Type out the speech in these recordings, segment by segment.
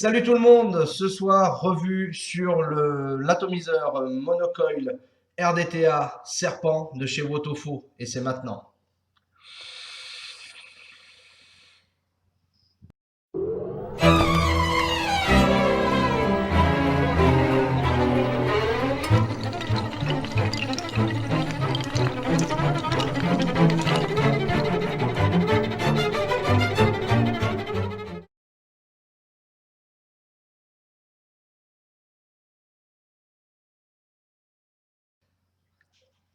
Salut tout le monde, ce soir revue sur l'atomiseur monocoil RDTA Serpent de chez Wotofo et c'est maintenant.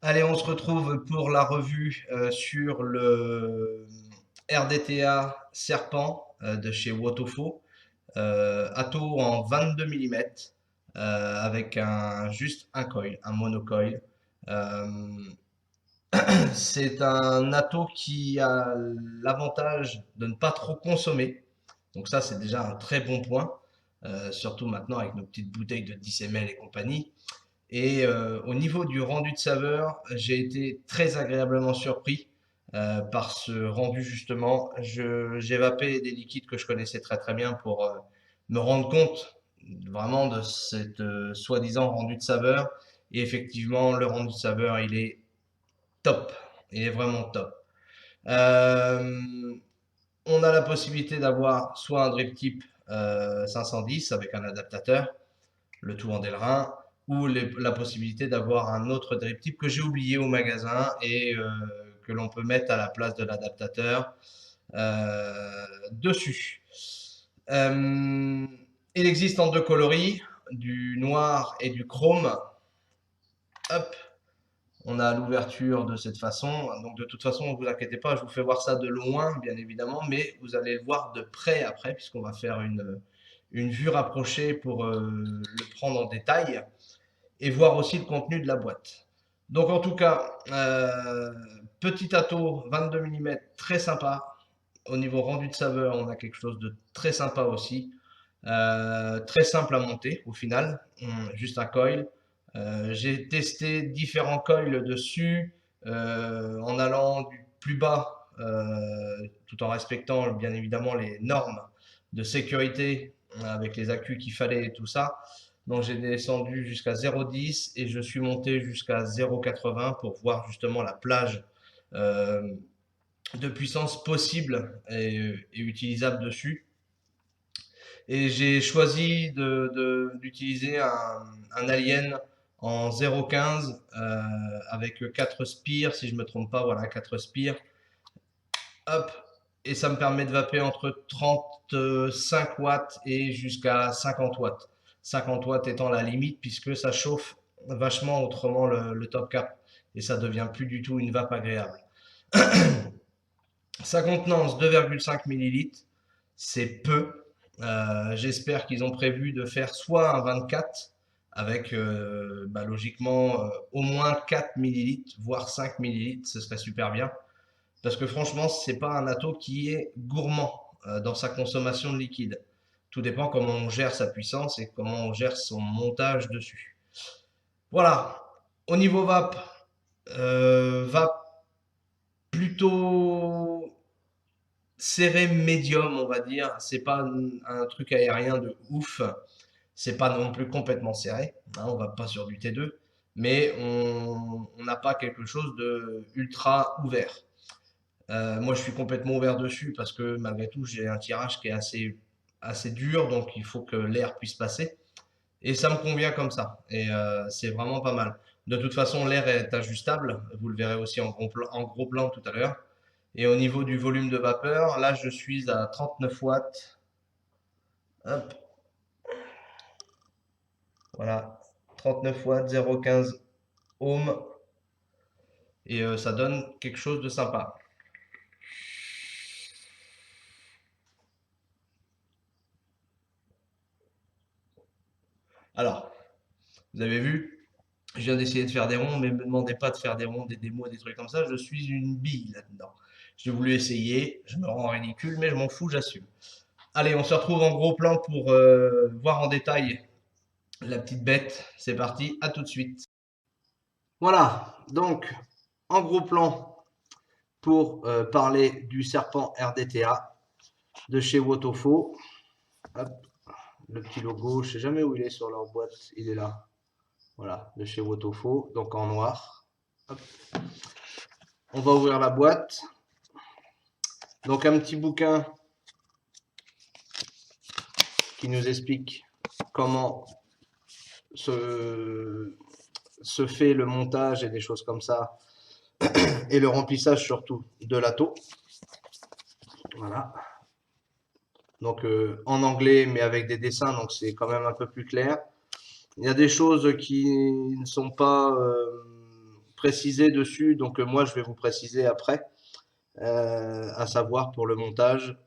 Allez, on se retrouve pour la revue sur le RDTA Serpent de chez Wotofo. Ato en 22 mm avec juste un coil, un monocoil. Euh, C'est un ato qui a l'avantage de ne pas trop consommer. Donc ça, c'est déjà un très bon point, surtout maintenant avec nos petites bouteilles de 10 ml et compagnie. Et au niveau du rendu de saveur, j'ai été très agréablement surpris par ce rendu justement. J'ai vapé des liquides que je connaissais très très bien pour me rendre compte vraiment de cette soi-disant rendu de saveur. Et effectivement, le rendu de saveur, il est top. Il est vraiment top. Euh, on a la possibilité d'avoir soit un drip type 510 avec un adaptateur, le tout en Delrin, ou la possibilité d'avoir un autre drip type que j'ai oublié au magasin et que l'on peut mettre à la place de l'adaptateur dessus. Euh, il existe en deux coloris, du noir et du chrome. Hop, on a l'ouverture de cette façon. Donc de toute façon, ne vous inquiétez pas, je vous fais voir ça de loin, bien évidemment, mais vous allez le voir de près après, puisqu'on va faire une vue rapprochée pour le prendre en détail et voir aussi le contenu de la boîte. Donc en tout cas, petit ato 22 mm, très sympa. Au niveau rendu de saveur, on a quelque chose de très sympa aussi. Très simple à monter au final, juste un coil. J'ai testé différents coils dessus en allant du plus bas tout en respectant bien évidemment les normes de sécurité avec les accus qu'il fallait et tout ça. Donc j'ai descendu jusqu'à 0,10 et je suis monté jusqu'à 0,80 pour voir justement la plage euh, de puissance possible et utilisable dessus. Et j'ai choisi d'utiliser un Alien en 0,15 avec 4 spires, si je me trompe pas, voilà, 4 spires. Hop, et ça me permet de vaper entre 35 watts et jusqu'à 50 watts. 50 watts étant la limite puisque ça chauffe vachement autrement le top cap et ça devient plus du tout une vape agréable. Sa contenance 2,5 millilitres, c'est peu. J'espère qu'ils ont prévu de faire soit un 24 avec logiquement au moins 4 millilitres, voire 5 millilitres, ce serait super bien. Parce que franchement, c'est pas un ato qui est gourmand dans sa consommation de liquide. Tout dépend comment on gère sa puissance et comment on gère son montage dessus. Voilà. Au niveau vape, vape plutôt serré médium, on va dire. C'est pas un truc aérien de ouf. C'est pas non plus complètement serré. Hein, on va pas sur du T2. Mais on n'a pas quelque chose de ultra ouvert. Moi, je suis complètement ouvert dessus parce que malgré tout, j'ai un tirage qui est assez dur, donc il faut que l'air puisse passer. Et ça me convient comme ça. Et c'est vraiment pas mal. De toute façon, l'air est ajustable. Vous le verrez aussi en gros plan tout à l'heure. Et au niveau du volume de vapeur, là, je suis à 39 watts. Hop, voilà. 39 watts, 0,15 ohms. Et ça donne quelque chose de sympa. Alors, vous avez vu, je viens d'essayer de faire des ronds, mais ne me demandez pas de faire des ronds, des démos, des trucs comme ça. Je suis une bille là-dedans. J'ai voulu essayer, je me rends ridicule, mais je m'en fous, j'assume. Allez, on se retrouve en gros plan pour voir en détail la petite bête. C'est parti, à tout de suite. Voilà, donc en gros plan pour parler du serpent RDTA de chez Wotofo. Hop, le petit logo. Je sais jamais où il est sur leur boîte. Il est là. Voilà, de chez Wotofo, donc en noir. Hop. On va ouvrir la boîte. Donc un petit bouquin qui nous explique comment se fait le montage et des choses comme ça, et le remplissage surtout de l'atto. Voilà. Donc en anglais, mais avec des dessins, donc c'est quand même un peu plus clair. Il y a des choses qui ne sont pas précisées dessus, donc moi je vais vous préciser après, à savoir pour le montage,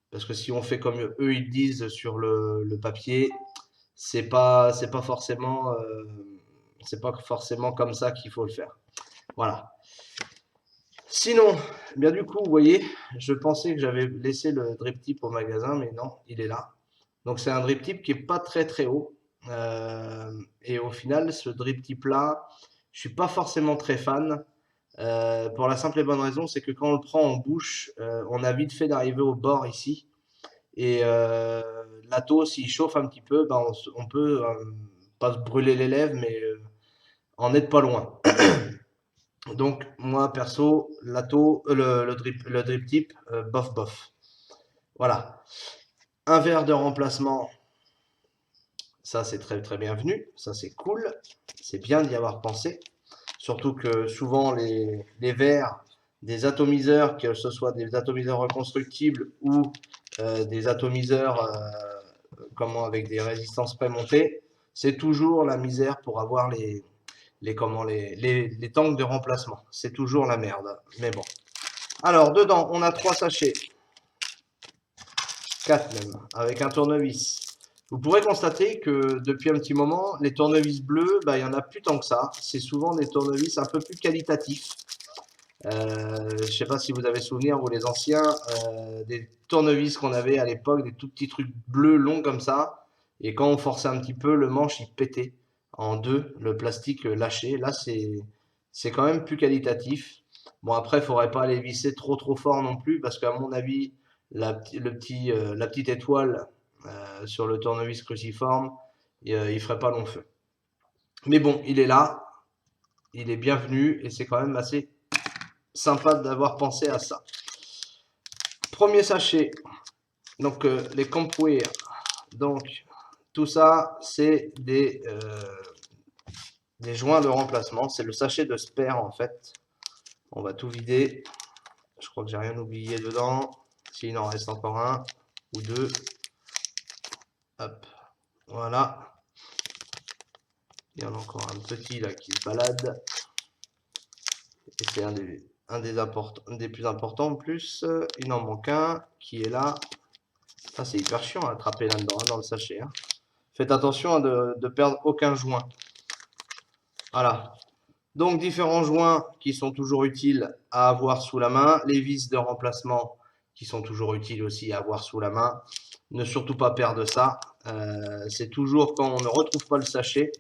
parce que si on fait comme eux ils disent sur le papier, c'est pas forcément comme ça qu'il faut le faire. Voilà. Sinon, bien du coup, vous voyez, je pensais que j'avais laissé le drip tip au magasin, mais non, il est là. Donc c'est un drip tip qui est pas très très haut. Et au final, ce drip tip là, je suis pas forcément très fan. Pour la simple et bonne raison, c'est que quand on le prend en bouche, on a vite fait d'arriver au bord ici. Et l'atto, s'il chauffe un petit peu, ben on peut pas se brûler les lèvres, mais en être pas loin. Donc moi perso, l'atto, le drip tip, bof bof. Voilà. Un verre de remplacement, ça c'est très très bienvenu, ça c'est cool, c'est bien d'y avoir pensé. Surtout que souvent les verres des atomiseurs, que ce soit des atomiseurs reconstructibles ou des atomiseurs avec des résistances prémontées, c'est toujours la misère pour avoir les tanks de remplacement. C'est toujours la merde, mais bon. Alors, dedans, on a 3 sachets, 4 même, avec un tournevis. Vous pourrez constater que depuis un petit moment, les tournevis bleus, bah, il n'y en a plus tant que ça. C'est souvent des tournevis un peu plus qualitatifs. Je ne sais pas si vous avez souvenir, vous les anciens, des tournevis qu'on avait à l'époque, des tout petits trucs bleus longs comme ça. Et quand on forçait un petit peu, le manche il pétait en deux, le plastique lâché. Là, c'est quand même plus qualitatif. Bon, après, il ne faudrait pas les visser trop fort non plus, parce qu'à mon avis, la petite étoile sur le tournevis cruciforme, il ferait pas long feu. Mais bon, il est là, il est bienvenu, et c'est quand même assez sympa d'avoir pensé à ça. Premier sachet, donc les Compwear. Donc tout ça, c'est des joints de remplacement. C'est le sachet de spare en fait. On va tout vider. Je crois que j'ai rien oublié dedans. S'il en reste encore un ou deux. Hop, voilà. Il y en a encore un petit là qui se balade. Et c'est un des plus importants en plus. Il en manque un qui est là. Ça, c'est hyper chiant à attraper là-dedans, hein, dans le sachet. Hein. Faites attention de perdre aucun joint. Voilà. Donc, différents joints qui sont toujours utiles à avoir sous la main. Les vis de remplacement qui sont toujours utiles aussi à avoir sous la main. Ne surtout pas perdre ça. C'est toujours quand on ne retrouve pas le sachet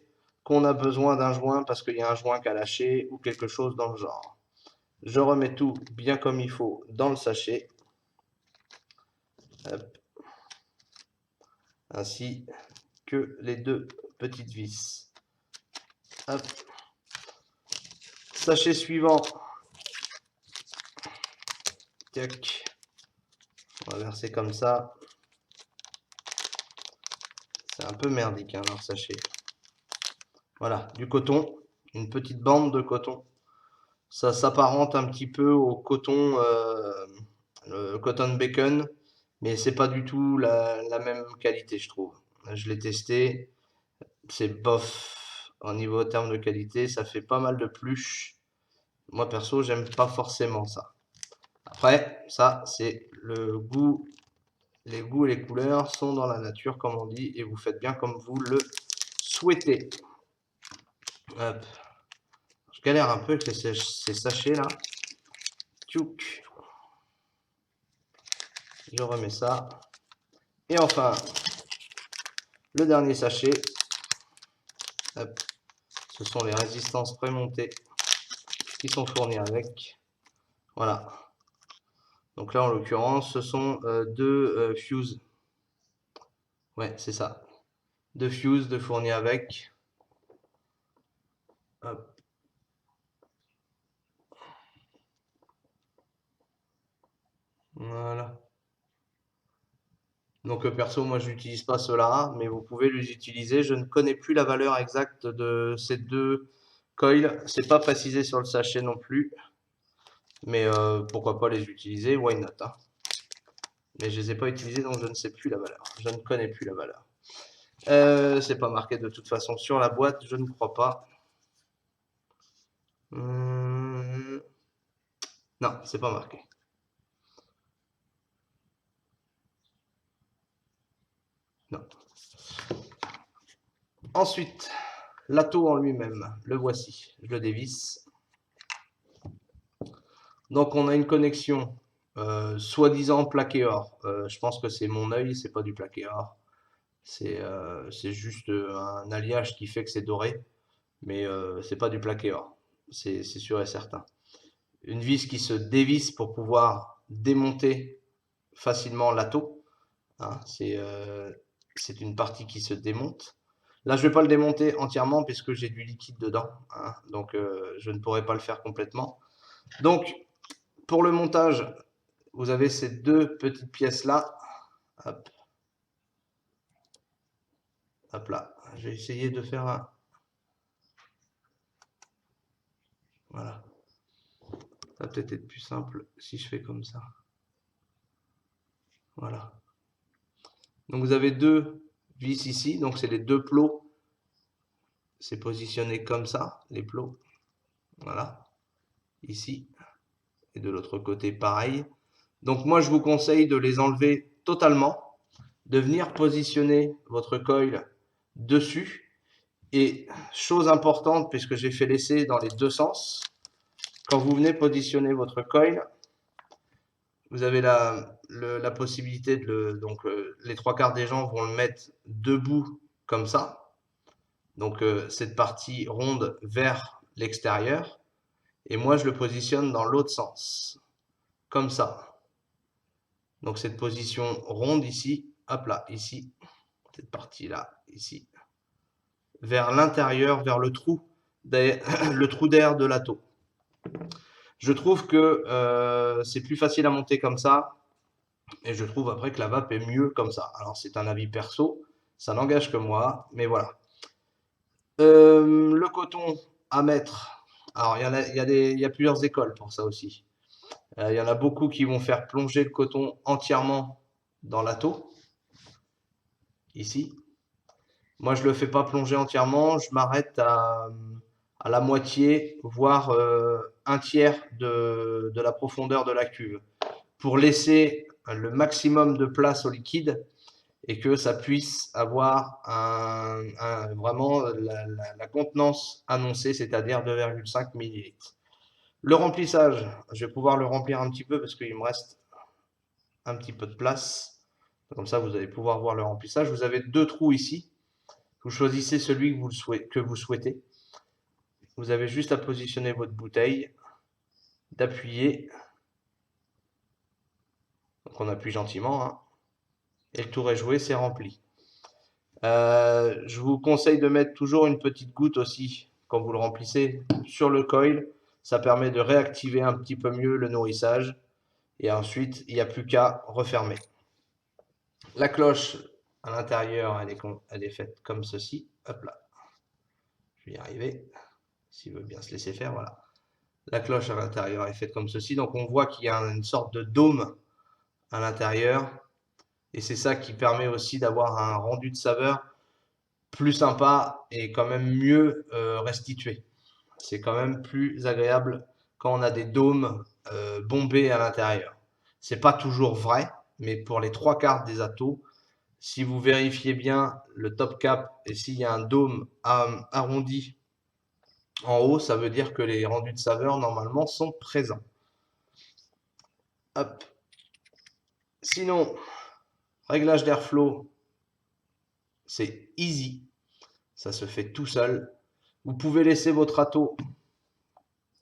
qu'on a besoin d'un joint parce qu'il y a un joint qui a lâché ou quelque chose dans le genre. Je remets tout bien comme il faut dans le sachet. Hop. Ainsi que les deux petites vis. Hop. Sachet suivant. Tac. On va verser comme ça. C'est un peu merdique hein, leur sachet. Voilà, du coton. Une petite bande de coton. Ça s'apparente un petit peu au coton, le cotton bacon, mais c'est pas du tout la même qualité, je trouve. Je l'ai testé, c'est bof au niveau terme de qualité, ça fait pas mal de pluche. Moi perso, j'aime pas forcément ça. Après, ça c'est le goût, les goûts et les couleurs sont dans la nature comme on dit, et vous faites bien comme vous le souhaitez. Hop. Je galère un peu avec ces sachets là. Tchouk. Je remets ça. Et enfin, le dernier sachet. Hop. Ce sont les résistances prémontées qui sont fournies avec. Voilà. Donc là, en l'occurrence, ce sont deux fuses. Vous Ouais, c'est ça. 2 fuse, 2 fournis avec. Hop. Voilà. Donc perso, moi je n'utilise pas cela, mais vous pouvez les utiliser. Je ne connais plus la valeur exacte de ces deux coils. C'est pas précisé sur le sachet non plus, mais pourquoi pas les utiliser, why not, hein. Mais je les ai pas utilisés, donc je ne sais plus la valeur. Je ne connais plus la valeur. C'est pas marqué de toute façon sur la boîte, je ne crois pas. Non, c'est pas marqué. Non. Ensuite, l'atto en lui-même, le voici. Je le dévisse. Donc on a une connexion soi-disant plaqué or. Je pense que c'est mon œil, c'est pas du plaqué or. C'est juste un alliage qui fait que c'est doré, mais c'est pas du plaqué or. C'est sûr et certain. Une vis qui se dévisse pour pouvoir démonter facilement l'atto. Hein, c'est une partie qui se démonte. Là, je ne vais pas le démonter entièrement puisque j'ai du liquide dedans, hein, donc je ne pourrai pas le faire complètement. Donc, pour le montage, vous avez ces deux petites pièces-là. Hop. Hop là. Je vais essayer de faire un... Voilà. Ça va peut-être être plus simple si je fais comme ça. Voilà. Donc, vous avez deux vis ici. Donc, c'est les deux plots. C'est positionné comme ça, les plots. Voilà. Ici. Et de l'autre côté, pareil. Donc, moi, je vous conseille de les enlever totalement, de venir positionner votre coil dessus. Et chose importante, puisque j'ai fait l'essai dans les deux sens, quand vous venez positionner votre coil, vous avez la possibilité de le... Donc, les trois quarts des gens vont le mettre debout comme ça. Donc, cette partie ronde vers l'extérieur. Et moi, je le positionne dans l'autre sens, comme ça. Donc, cette position ronde ici, hop là, ici, cette partie-là, ici, vers l'intérieur, vers le trou d'air de l'atto. Je trouve que c'est plus facile à monter comme ça, et je trouve après que la vape est mieux comme ça. Alors c'est un avis perso, ça n'engage que moi, mais voilà. Le coton à mettre, alors il y a plusieurs écoles pour ça aussi. Il y en a beaucoup qui vont faire plonger le coton entièrement dans l'atto, ici. Moi je ne le fais pas plonger entièrement, je m'arrête à la moitié, voire un tiers de la profondeur de la cuve, pour laisser le maximum de place au liquide et que ça puisse avoir vraiment la contenance annoncée, c'est-à-dire 2,5 ml. Le remplissage, je vais pouvoir le remplir un petit peu parce qu'il me reste un petit peu de place. Comme ça, vous allez pouvoir voir le remplissage. Vous avez deux trous ici. Vous choisissez celui que vous souhaitez. Vous avez juste à positionner votre bouteille, d'appuyer. Donc on appuie gentiment, hein, et le tour est joué, c'est rempli. Je vous conseille de mettre toujours une petite goutte aussi quand vous le remplissez sur le coil. Ça permet de réactiver un petit peu mieux le nourrissage. Et ensuite, il n'y a plus qu'à refermer. La cloche à l'intérieur, elle est faite comme ceci. Hop là. Je vais y arriver. S'il veut bien se laisser faire, voilà. La cloche à l'intérieur est faite comme ceci. Donc on voit qu'il y a une sorte de dôme à l'intérieur. Et c'est ça qui permet aussi d'avoir un rendu de saveur plus sympa et quand même mieux restitué. C'est quand même plus agréable quand on a des dômes bombés à l'intérieur. C'est pas toujours vrai, mais pour les trois quarts des attos, si vous vérifiez bien le top cap et s'il y a un dôme arrondi en haut, ça veut dire que les rendus de saveur normalement sont présents. Hop. Sinon, réglage d'airflow, c'est easy. Ça se fait tout seul. Vous pouvez laisser votre atto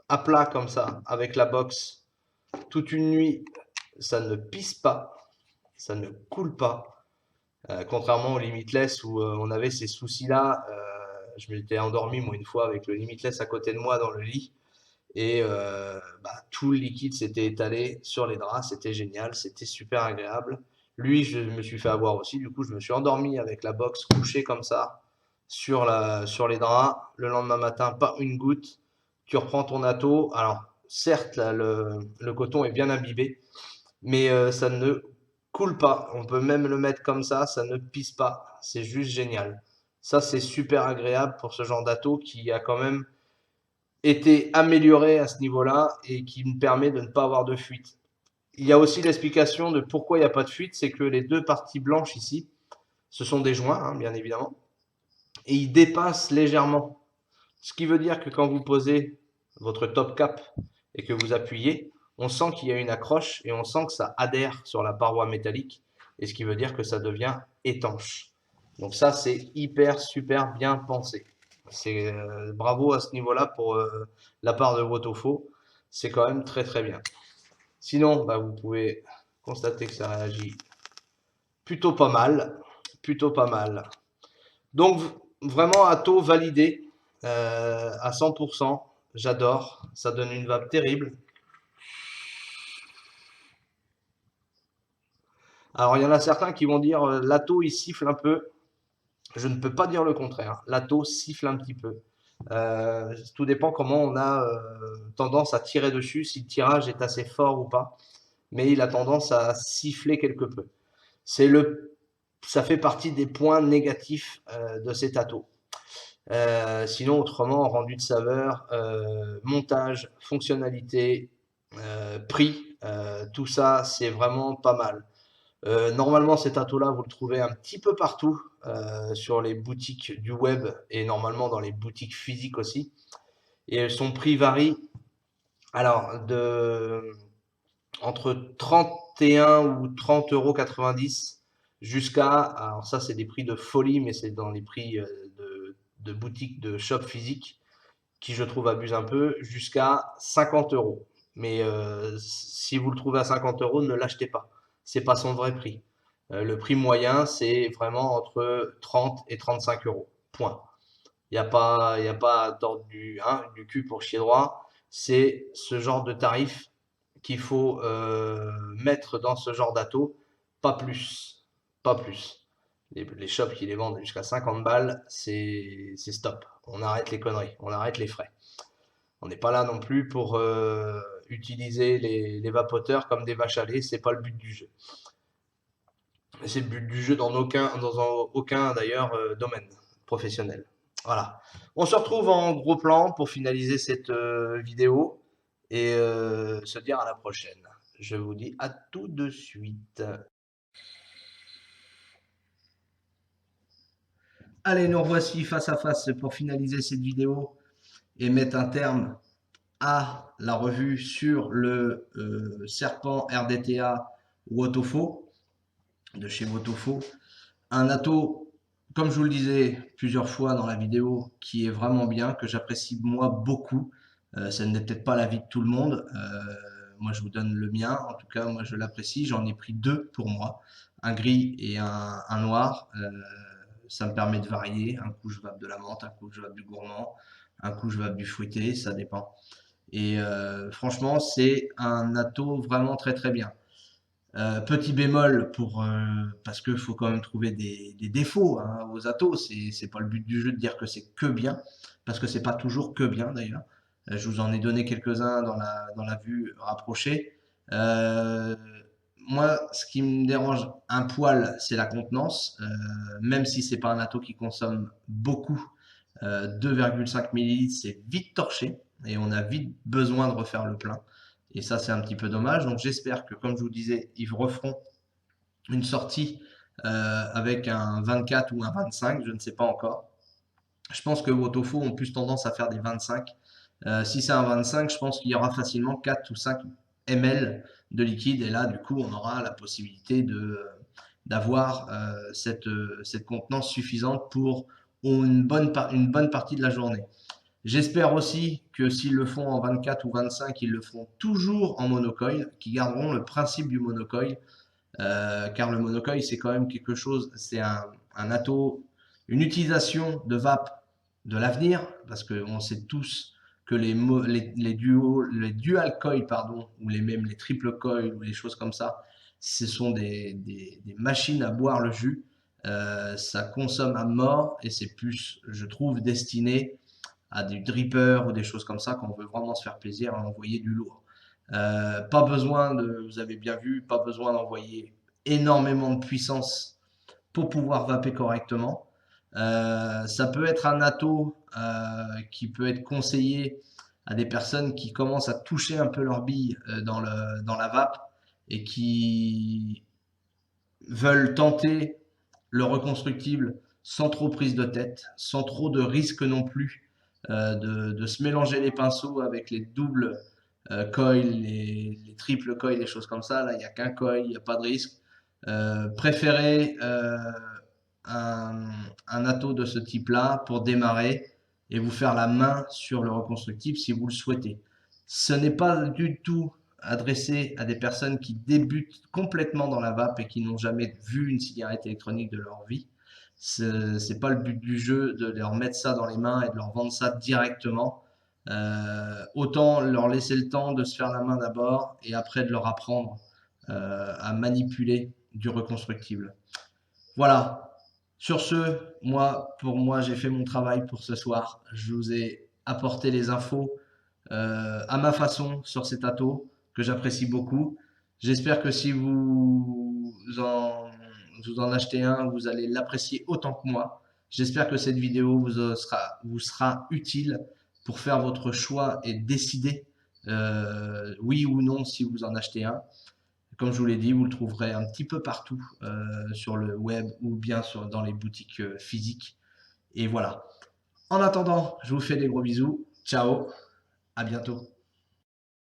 à plat comme ça, avec la box, toute une nuit. Ça ne pisse pas, ça ne coule pas. Contrairement au Limitless où on avait ces soucis-là. Je m'étais endormi moi une fois avec le Limitless à côté de moi dans le lit et tout le liquide s'était étalé sur les draps. C'était génial, c'était super agréable. Lui, je me suis fait avoir aussi. Du coup, je me suis endormi avec la box couchée comme ça sur les draps. Le lendemain matin, pas une goutte. Tu reprends ton atto. Alors, certes, là, le coton est bien imbibé, mais ça ne coule pas. On peut même le mettre comme ça ne pisse pas. C'est juste génial. Ça, c'est super agréable pour ce genre d'atto qui a quand même été amélioré à ce niveau-là et qui me permet de ne pas avoir de fuite. Il y a aussi l'explication de pourquoi il n'y a pas de fuite, c'est que les deux parties blanches ici, ce sont des joints, hein, bien évidemment, et ils dépassent légèrement. Ce qui veut dire que quand vous posez votre top cap et que vous appuyez, on sent qu'il y a une accroche et on sent que ça adhère sur la paroi métallique, et ce qui veut dire que ça devient étanche. Donc ça, c'est hyper, super bien pensé. C'est bravo à ce niveau-là pour la part de Wotofo. C'est quand même très, très bien. Sinon, vous pouvez constater que ça réagit plutôt pas mal. Plutôt pas mal. Donc, vraiment, Atto validé à 100%. J'adore. Ça donne une vape terrible. Alors, il y en a certains qui vont dire l'Atto, il siffle un peu. Je ne peux pas dire le contraire. L'Atto siffle un petit peu. Tout dépend comment on a tendance à tirer dessus, si le tirage est assez fort ou pas. Mais il a tendance à siffler quelque peu. Ça fait partie des points négatifs de cet Atto. Sinon, autrement, rendu de saveur, montage, fonctionnalité, prix, tout ça, c'est vraiment pas mal. Normalement, cet atto-là, vous le trouvez un petit peu partout sur les boutiques du web et normalement dans les boutiques physiques aussi. Et son prix varie alors entre 31 ou 30,90 € jusqu'à, alors ça c'est des prix de folie, mais c'est dans les prix de boutiques de shop physique qui je trouve abusent un peu, jusqu'à 50 €. Mais si vous le trouvez à 50 €, ne l'achetez pas. C'est pas son vrai prix. Le prix moyen, c'est vraiment entre 30 et 35 €. Point. Il y a pas à tordre du cul pour chier droit. C'est ce genre de tarif qu'il faut mettre dans ce genre d'atto, pas plus. Pas plus. Les shops qui les vendent jusqu'à 50 balles, c'est stop. On arrête les conneries, on arrête les frais. On n'est pas là non plus pour utiliser les vapoteurs comme des vaches à lait, c'est pas le but du jeu. C'est le but du jeu dans aucun d'ailleurs domaine professionnel. Voilà. On se retrouve en gros plan pour finaliser cette vidéo et se dire à la prochaine. Je vous dis à tout de suite. Allez, nous revoici face à face pour finaliser cette vidéo et mettre un terme à la revue sur le Serpent RDTA Wotofo de chez Wotofo. Un atto, comme je vous le disais plusieurs fois dans la vidéo, qui est vraiment bien, que j'apprécie moi beaucoup. Ça n'est peut-être pas l'avis de tout le monde. Moi, je vous donne le mien. En tout cas, moi, je l'apprécie. J'en ai pris deux pour moi, un gris et un noir. Ça me permet de varier. Un coup, je vape de la menthe, un coup, je vape du gourmand, un coup, je vape du fruité, ça dépend. Et franchement, c'est un atto vraiment très très bien. Petit bémol parce qu'il faut quand même trouver des défauts hein, aux attos. C'est pas le but du jeu de dire que c'est que bien, parce que c'est pas toujours que bien d'ailleurs. Je vous en ai donné quelques-uns dans la vue rapprochée. Euh, Moi, ce qui me dérange un poil, c'est la contenance. Même si c'est pas un atto qui consomme beaucoup, 2,5 ml, c'est vite torché et on a vite besoin de refaire le plein. Et ça, c'est un petit peu dommage. Donc, j'espère que, comme je vous disais, ils referont une sortie avec un 24 ou un 25, je ne sais pas encore. Je pense que Wotofo ont plus tendance à faire des 25. Si c'est un 25, je pense qu'il y aura facilement 4 ou 5 ml de liquide. Et là, du coup, on aura la possibilité d'avoir cette contenance suffisante pour une bonne partie de la journée. J'espère aussi que s'ils le font en 24 ou 25, ils le feront toujours en monocoil, qu'ils garderont le principe du monocoil. car le monocoque, c'est quand même quelque chose, c'est un atto, une utilisation de vape de l'avenir, parce qu'on sait tous que les dual coil, pardon, ou même les triple coil, ou les choses comme ça, ce sont des machines à boire le jus. Ça consomme à mort, et c'est plus, je trouve, destiné à du dripper ou des choses comme ça, quand on veut vraiment se faire plaisir à envoyer du lourd. Pas besoin de, vous avez bien vu, pas besoin d'envoyer énormément de puissance pour pouvoir vaper correctement. Ça peut être un atto qui peut être conseillé à des personnes qui commencent à toucher un peu leur bille dans la vape et qui veulent tenter le reconstructible sans trop prise de tête, sans trop de risque non plus de se mélanger les pinceaux avec les doubles coils, les triples coils, les choses comme ça. Là, il n'y a qu'un coil, il n'y a pas de risque. Préférez un atto de ce type-là pour démarrer et vous faire la main sur le reconstructible si vous le souhaitez. Ce n'est pas du tout adressé à des personnes qui débutent complètement dans la vape et qui n'ont jamais vu une cigarette électronique de leur vie. C'est pas le but du jeu de leur mettre ça dans les mains et de leur vendre ça directement. Autant leur laisser le temps de se faire la main d'abord et après de leur apprendre à manipuler du reconstructible. Voilà. Sur ce, pour moi, j'ai fait mon travail pour ce soir. Je vous ai apporté les infos à ma façon sur cet atto que j'apprécie beaucoup. J'espère que si vous en achetez un, vous allez l'apprécier autant que moi. J'espère que cette vidéo vous sera utile pour faire votre choix et décider oui ou non si vous en achetez un. Comme je vous l'ai dit, vous le trouverez un petit peu partout sur le web ou bien dans les boutiques physiques. Et voilà. En attendant, je vous fais des gros bisous. Ciao, à bientôt.